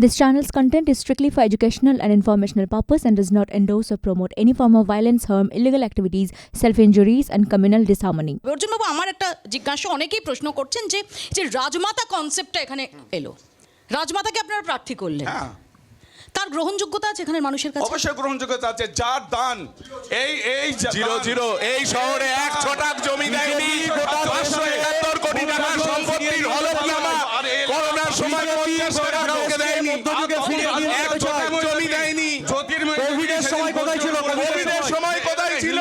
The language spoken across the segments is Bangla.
This channel's content is strictly for educational and informational purpose and does not endorse or promote any form of violence, harm, illegal activities, self-injuries and communal disharmony. Arjun বাবু, আমার একটা জিজ্ঞাসা, অনেকেই প্রশ্ন করছেন যে যে রাজমাতা কনসেপ্টটা এখানে এলো, রাজমাতাকে আপনারা প্রার্থী করলেন, তার গ্রহণযোগ্যতা আছে এখানের মানুষের কাছে? অবশ্যই গ্রহণযোগ্যতা আছে। যার দান এই 0-0 এই শহরে এক ছটাক জমি দেয়নি, 571 কোটি টাকা সম্পত্তির হলফনামা করোনার সময় 50 টাকা কাউকে দেয়নি, এক ছটাক জমি দেয়নি। কোভিডের সময় কোথায় ছিল? কোভিডের সময় কোথায় ছিল?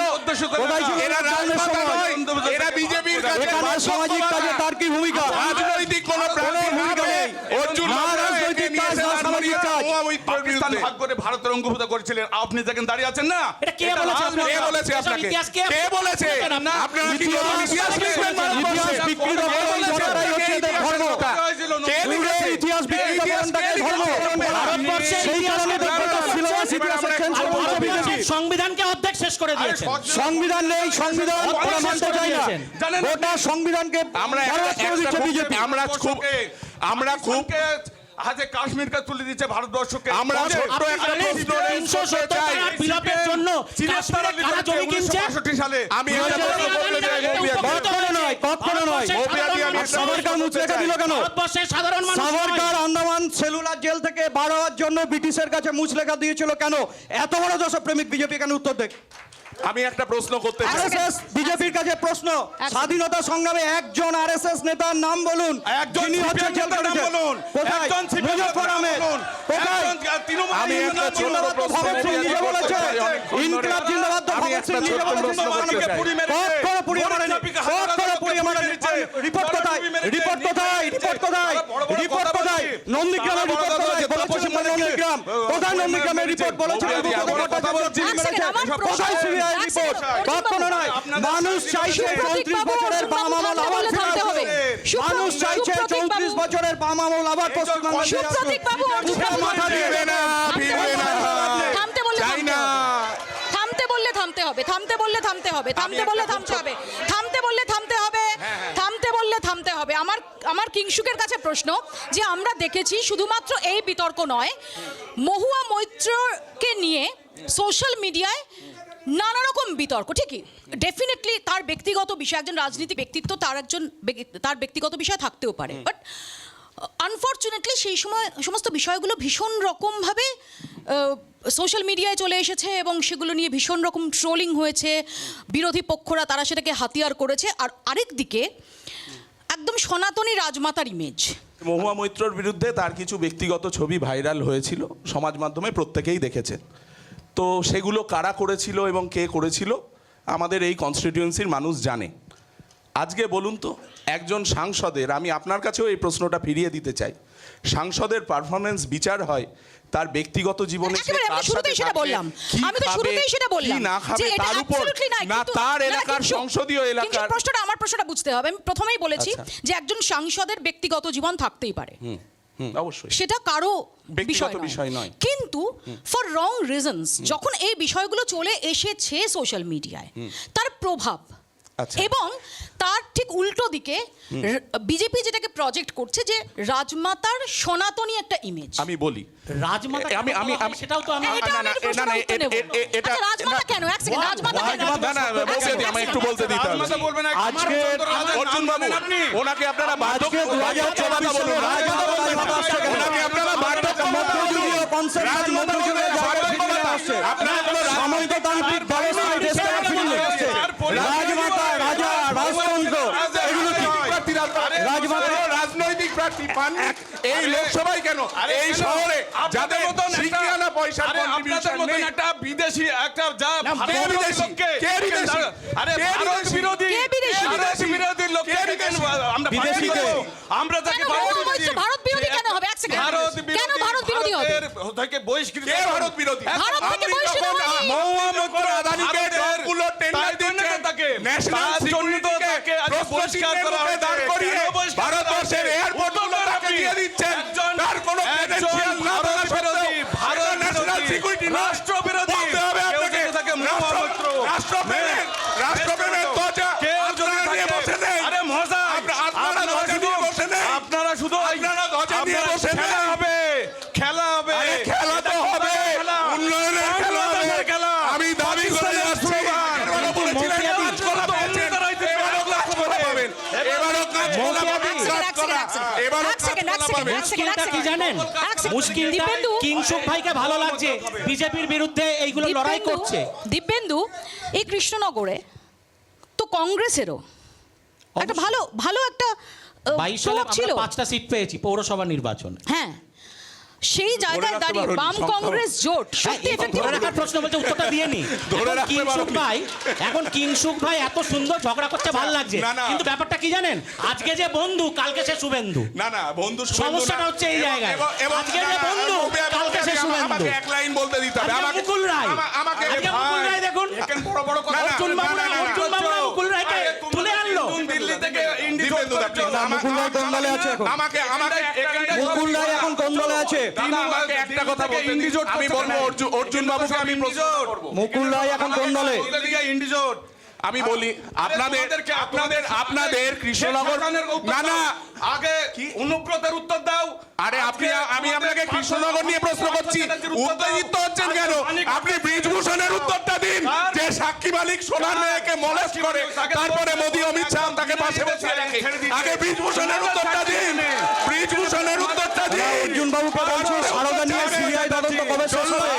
এরা রাজমাতা নয়, এরা বিজেপির কাছে সামাজিক কাজে তার কি ভূমিকা? রাজনৈতিক কোনো ভূমিকা নেই। অর্জুন রাজনৈতিক কাজ না, সামাজিক কাজ। পাকিস্তান ভাগ করে ভারতের অঙ্গভূত করেছিলেন, আপনি দেখেন দাঁড়িয়ে আছেন না? এটা কে বলেছে? কে বলেছে আপনাকে? কে বলেছে? আপনারা কি ইতিহাস লিখবেন? ইতিহাস বিকৃত করাই হচ্ছে এদের ধর্ম। কে লিখেছে ইতিহাস বিকৃত করাটাকে ধর্ম? সেই কারণে সিলেবাস ইতিহাসে চেঞ্জ করতে সংবিধানকে অর্ধেক শেষ করে দিয়েছে। সংবিধান নেই, সংবিধান ওরা মানতে চায় না। জানেন গোটা সংবিধানকে আমরা বিজেপি আমরা খুব আজকে কাশ্মীরকে তুলে দিচ্ছে ভারতবর্ষকে। আমরা ছোট্ট একটা প্রশ্ন 370 টাকার বিলাপের জন্য কাশ্মীরে কারা জমি কিনছে? 1965 সালে আমি এটা বলতে চাই, কখনো নয় সাভারকার মুচলেখা দিল কেন? ভারতবর্ষের সাধারণ মানুষ সাভারকার আন্দামান সেলুলার জেল থেকে বার হওয়ার জন্য ব্রিটিশের কাছে মুচলেখা দিয়েছিল কেন? এত বড় দেশপ্রেমিক বিজেপি কেন? উত্তর দেখ। আমি একটা প্রশ্ন করতে চাই। আরএসএস বিজেপির কাছে প্রশ্ন, স্বাধীনতা সংগ্রামে একজন আরএসএস নেতার নাম বলুন, একজন হচ্ছে জেল কেটেছে বলুন, একজন মুজফর আহমেদ, একজন তৃণমূল। আমি একটা ছোট প্রশ্ন ভগৎ সিং নিজে বলেছে ইনকিলাব জিন্দাবাদ, তো ভগৎ সিং নিজে বলেছে কখনো পুড়িয়ে মারেনি, কখনো পুড়িয়ে মারেনি। রিপোর্ট কোথায়? রিপোর্ট কোথায়? রিপোর্ট কোথায়? রিপোর্ট কোথায়? নন্দীগ্রামের রিপোর্ট কোথায়? বলেছিলেন নন্দীগ্রাম কোথায়? নন্দীগ্রামের রিপোর্ট বলেছিলেন কোথায়? সিবিআই রিপোর্ট কখনো নয়। মানুষ চাইছে 34 বছরের বাম আমল আবার ফিরে আসবে। মানুষ চাইছে 34 বছরের বাম আমল আবার পশ্চিমবঙ্গে ফিরে আসবে। সুপ্রতীক বাবু, মাথা দিবে না, ফিরবে না। থামতে বললে চাই না। থামতে বললে থামতে হবে, থামতে বললে থামতে হবে, থামতে বললে থামতে হবে, থামতে বললে থামতে হবে, থামতে বললে থামতে হবে। আমার কিংশুকের কাছে প্রশ্ন যে আমরা দেখেছি শুধুমাত্র এই বিতর্ক নয়, মহুয়া মৈত্রকে নিয়ে সোশ্যাল মিডিয়ায় নানা রকম বিতর্ক। ঠিকই, ডেফিনেটলি তার ব্যক্তিগত বিষয়, একজন রাজনীতিক ব্যক্তিত্ব, তার ব্যক্তিগত বিষয় থাকতেও পারে, বাট আনফর্চুনেটলি সেই সময় সমস্ত বিষয়গুলো ভীষণ রকমভাবে সোশ্যাল মিডিয়ায় চলে এসেছে এবং সেগুলো নিয়ে ভীষণ রকম ট্রোলিং হয়েছে। বিরোধী পক্ষরা তারা সেটাকে হাতিয়ার করেছে। আর আরেক দিকে একদম সনাতনী রাজমাতার ইমেজ। মহুয়া মৈত্রর বিরুদ্ধে তার কিছু ব্যক্তিগত ছবি ভাইরাল হয়েছিল, সমাজ মাধ্যমে প্রত্যেকেই দেখেছেন। তো সেগুলো কারা করেছিল এবং কে করেছিল আমাদের এই কনস্টিটিউয়েন্সির মানুষ জানে। আজকে বলুন তো, একজন সাংসদের, আমি আপনার কাছেও এই প্রশ্নটা ফিরিয়ে দিতে চাই, সাংসদের পারফরমেন্স বিচার হয় তার ব্যক্তিগত জীবনে সে কার সাথে থাকবে, কি খাবে, কি না খাবে তার উপর, না তার এলাকার সংসদীয় এলাকার প্রশ্নটা, আমার প্রশ্নটা বুঝতে হবে। আমি প্রথমেই বলেছি যে একজন সাংসদের ব্যক্তিগত জীবন থাকতেই পারে, অবশ্যই সেটা কারো ব্যক্তিগত বিষয় নয়, কিন্তু ফর রং রিজনস যখন এই বিষয়গুলো চলে এসেছে সোশ্যাল মিডিয়ায়, তার প্রভাব এবং তার ঠিক উল্টো দিকে বিজেপি যেটাকে প্রজেক্ট করছে যে রাজমাতার সনাতনী একটা ইমেজ। আমি বলি রাজমাতা, আমি সেটাও তো আমি এটা রাজমাতা কেন? এক সেকেন্ড, রাজমাতা কেন? না বলতে দিই, আমি একটু বলতে দিতে হবে। আজকে অর্জুন বাবু, ওনাকে আপনারা বার্ধক্য বলুন, ওনাকে আপনারা বার্ধক্য মধ্যযুগীয় কনসেপ্ট, মধ্যযুগীয় আপনারা কোনো সাময়িকতান্ত্রিক ব্যবস্থায় দেশকে ফিরিয়ে দিচ্ছে। রাজমাতা, রাজা, রাজতন্ত্র এগুলো কি রাজমাতা রাজনৈতিক প্রার্থী পান এই লোকসভায় কেন? এই শহরে যাদের মতন শিক্ষানা পয়সা কন্ট্রিবিউশন নেই, একটা বিদেশি একটা যা বিদেশি কে বিদেশি? আরে ভারত বিরোধী, কে বিদেশি? ভারত বিরোধী লোক কে বিদেশি? আমরা বিদেশি কে? আমরা যাকে ভারত বিরোধী কেন হবে? এক সেকেন্ড, কেন ভারত বিরোধী হবে? থেকে বহিষ্কৃত কে ভারত বিরোধী? ভারত থেকে বহিষ্কৃত হয়নি। মহুয়া মৈত্র আদানিকে সবগুলো টেন্ডার দিচ্ছে, তাকে ন্যাশনাল সিকিউরিটিকে বহিষ্কার করা হয়েছে, দাঁড় করিয়ে ভারতবর্ষের এয়ারপোর্টগুলো তাকে দিয়ে দিচ্ছেন। তার কোনো ক্রেডেনশিয়াল না থাকা সত্ত্বেও ভারত ন্যাশনাল সিকিউরিটি রাষ্ট্রবিরোধী বলতে হবে আপনাকে। রাষ্ট্রপ্রেমের ধ্বজা আপনারা নিয়ে বসে নেই। আরে মজা, আপনারা ধ্বজা নিয়ে বসে নেই। আপনারা শুধু ধ্বজা নিয়ে বসে নেই। খেলা পাবে। মুশকিলটা কি জানেন? মুশকিলটা দীপেন্দু, কিংসুক ভাইকে ভালো লাগছে বিজেপির বিরুদ্ধে এইগুলো লড়াই করছে। দীপেন্দু, এই কৃষ্ণনগরে তো কংগ্রেসেরও একটা ভালো ভালো একটা 22 সালে তোপ ছিল। আমরা 5টা সিট পেয়েছি পৌরসভা নির্বাচনে। হ্যাঁ, সেই জায়গায় রাখতে দাঁড়িয়ে পারোনি বাম সংখ্যা। কংগ্রেস জোট হ্যাঁ, সত্যি এই তো effective ধরে রাখার প্রশ্ন বলছে, উত্তরটা দিয়ে নি। ধরে এখন রাখতে কিংসুক পারোনি। ভাই, এখন কিংসুক ভাই এত সুন্দর ঝগড়া করতে ভালো লাগছে, না, না। কিন্তু ব্যাপারটা কি জানেন? আজকে যে বন্ধু, কালকে সে শুভেন্দু। না না বন্ধু শুভেন্দু সমস্যাটা না। হচ্ছে এই এবং- জায়গায়। এবং- এবং- আজকে না, যে না, বন্ধু, কালকে সে শুভেন্দু। আমাকে এক লাইন বলতে দিতে হবে। আজকে আমাকে মুকুল রায়। আমাকে আজকে মুকুল রায় দেখুন। এখানে বড় বড় কথা অর্জুন বাবুরা, অর্জুন বাবুরা মুকুল রায়কে তুলে আনলো। দিল্লি থেকে দীপেন্দু দা, please, না, মুকুল রায় কোন দলে আছে এখন? আমাকে মুকুল রায় এখন কোন দলে আছে? দাদা, আমাকে একটা কথা বলতে দিন। আমি বলবো অর্জুন বাবুকে আমি প্রশ্ন করব। মুকুল রায় এখন কোন দলে? আমি বলি আপনাদের কৃষ্ণনগর না না আগে অনুব্রতের উত্তর দাও। আরে আমি আপনাকে কৃষ্ণনগর নিয়ে প্রশ্ন করছি, উত্তেজিত হচ্ছেন কেন? আপনি ব্রিজভূষণের উত্তরটা দিন, যে সাক্ষী মালিক সোনার মেয়েকে মলেস্ট করে তারপরে মোদি অমিত শাহ তাকে পাশে বসিয়ে রাখে। আগে ব্রিজভূষণের উত্তরটা দিন, ব্রিজভূষণের উত্তরটা দিন। অর্জুন বাবুকে বলছি সারদা নিয়ে সিবিআই তদন্ত কবে শেষ হবে?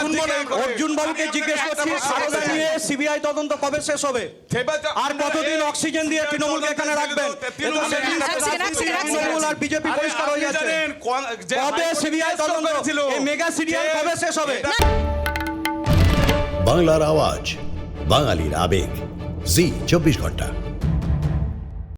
শুনবো না। অর্জুন বাবুকে জিজ্ঞেস করছি সারদা নিয়ে সিবিআই তদন্ত কবে শেষ হবে? আর কতদিন অক্সিজেন দিয়ে তৃণমূলকে এখানে রাখবেন? তৃণমূল আর বিজেপি পরিষ্কার হয়ে যাচ্ছে। কবে সিবিআই তদন্ত, এই মেগা সিরিয়াল কবে শেষ হবে? বাংলার আওয়াজ, বাঙালির আবেগ, জি 24 ঘন্টা।